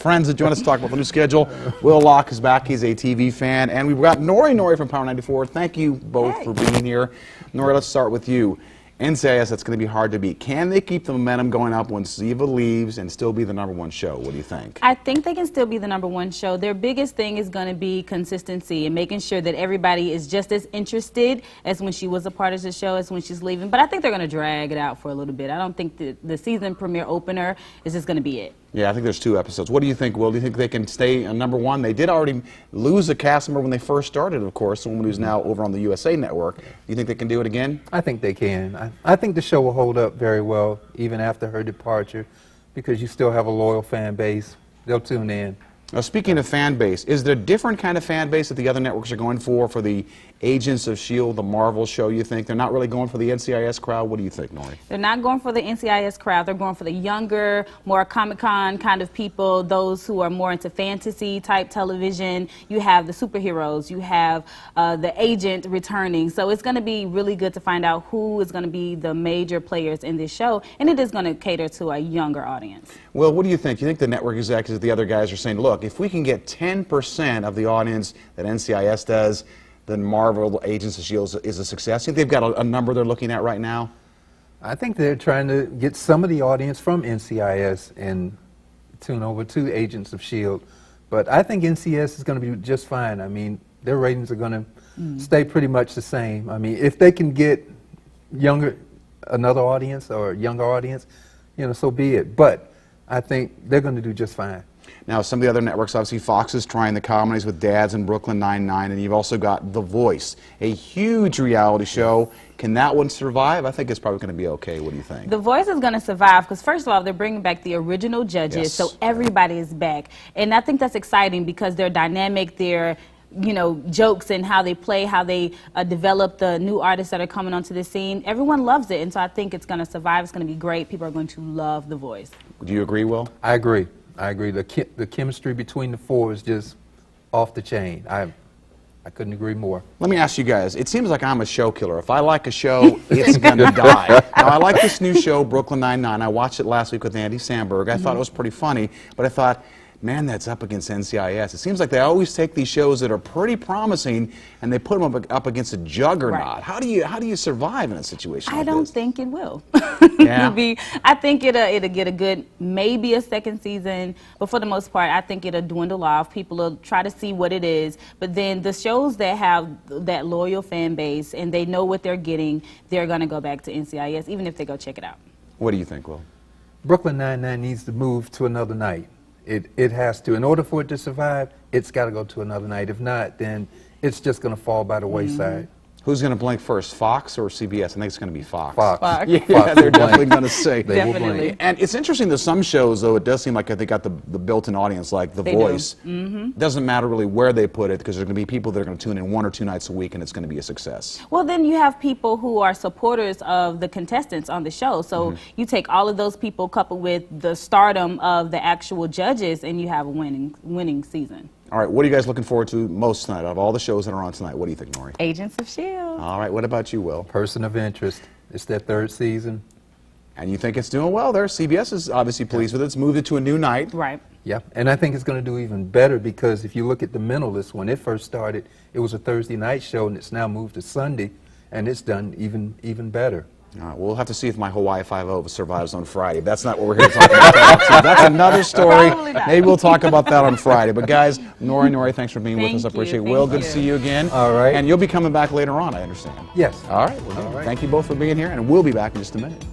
friends to join us to talk about the new schedule. Will Locke is back. He's a TV fan. And we've got Nori from Power 94. Thank you both for being here. Nori, let's start with you. NCIS, that's going to be hard to beat. Can they keep the momentum going up when Ziva leaves and still be the #1 show? What do you think? I think they can still be the #1 show. Their biggest thing is going to be consistency and making sure that everybody is just as interested as when she was a part of the show as when she's leaving. But I think they're going to drag it out for a little bit. I don't think the season premiere opener is just going to be it. Yeah, I think there's 2 episodes. What do you think, Will? Do you think they can stay on #1? They did already lose a cast member when they first started, of course, someone who's now over on the USA Network. Do you think they can do it again? I think they can. I think the show will hold up very well even after her departure because you still have a loyal fan base. They'll tune in. Now, speaking of fan base, is there a different kind of fan base that the other networks are going for the Agents of S.H.I.E.L.D., the Marvel show, you think? They're not really going for the NCIS crowd? What do you think, Nori? They're not going for the NCIS crowd. They're going for the younger, more Comic-Con kind of people, those who are more into fantasy-type television. You have the superheroes. You have the agent returning. So it's going to be really good to find out who is going to be the major players in this show, and it is going to cater to a younger audience. Well, what do you think? Do you think the network executives, the other guys, are saying, look, if we can get 10% of the audience that NCIS does, then Marvel Agents of S.H.I.E.L.D. is a success? You think they've got a number they're looking at right now? I think they're trying to get some of the audience from NCIS and tune over to Agents of S.H.I.E.L.D. But I think NCIS is going to be just fine. I mean, their ratings are going to stay pretty much the same. I mean, if they can get another audience or a younger audience, you know, so be it. But I think they're going to do just fine. Now, some of the other networks, obviously Fox is trying the comedies with Dads and Brooklyn Nine-Nine, and you've also got The Voice, a huge reality show. Can that one survive? I think it's probably going to be okay. What do you think? The Voice is going to survive because, first of all, they're bringing back the original judges, so everybody is back. And I think that's exciting because they're dynamic, they're jokes and how they play, how they develop the new artists that are coming onto the scene. Everyone loves it, and so I think it's going to survive. It's going to be great. People are going to love The Voice. Do you agree, Will? I agree. I agree. The chemistry between the 4 is just off the chain. I couldn't agree more. Let me ask you guys, it seems like I'm a show killer. If I like a show, it's going to die. Now, I like this new show, Brooklyn Nine-Nine. I watched it last week with Andy Samberg. I thought it was pretty funny, but I thought, man, that's up against NCIS. It seems like they always take these shows that are pretty promising and they put them up against a juggernaut. Right. How do you survive in a situation like this? I don't think it will. Yeah. I think it'll get a good, maybe a second season, but for the most part, I think it'll dwindle off. People will try to see what it is, but then the shows that have that loyal fan base and they know what they're getting, they're going to go back to NCIS, even if they go check it out. What do you think, Will? Brooklyn Nine-Nine needs to move to another night. It has to. In order for it to survive, it's got to go to another night. If not, then it's just going to fall by the wayside. Who's going to blink first, Fox or CBS? I think it's going to be Fox. Fox. Yeah, Fox they're definitely going to say. They will blink. And it's interesting that some shows, though, it does seem like they got the built-in audience, like The Voice. Doesn't matter really where they put it, because there's going to be people that are going to tune in 1 or 2 nights a week, and it's going to be a success. Well, then you have people who are supporters of the contestants on the show. So you take all of those people coupled with the stardom of the actual judges, and you have a winning season. All right, what are you guys looking forward to most tonight? Of all the shows that are on tonight, what do you think, Nori? Agents of S.H.I.E.L.D. All right, what about you, Will? Person of Interest. It's their 3rd season. And you think it's doing well there? CBS is obviously pleased with it. It's moved it to a new night. Right. Yeah, and I think it's going to do even better because if you look at The Mentalist, when it first started, it was a Thursday night show, and it's now moved to Sunday, and it's done even better. All right, we'll have to see if my Hawaii Five-0 survives on Friday. That's not what we're here to talk about. So that's another story. Maybe we'll talk about that on Friday. But guys, Nori, thanks for being with us. I appreciate it. Will, good to see you again. All right. And you'll be coming back later on, I understand. Yes. All right. Well, thank you both for being here, and we'll be back in just a minute.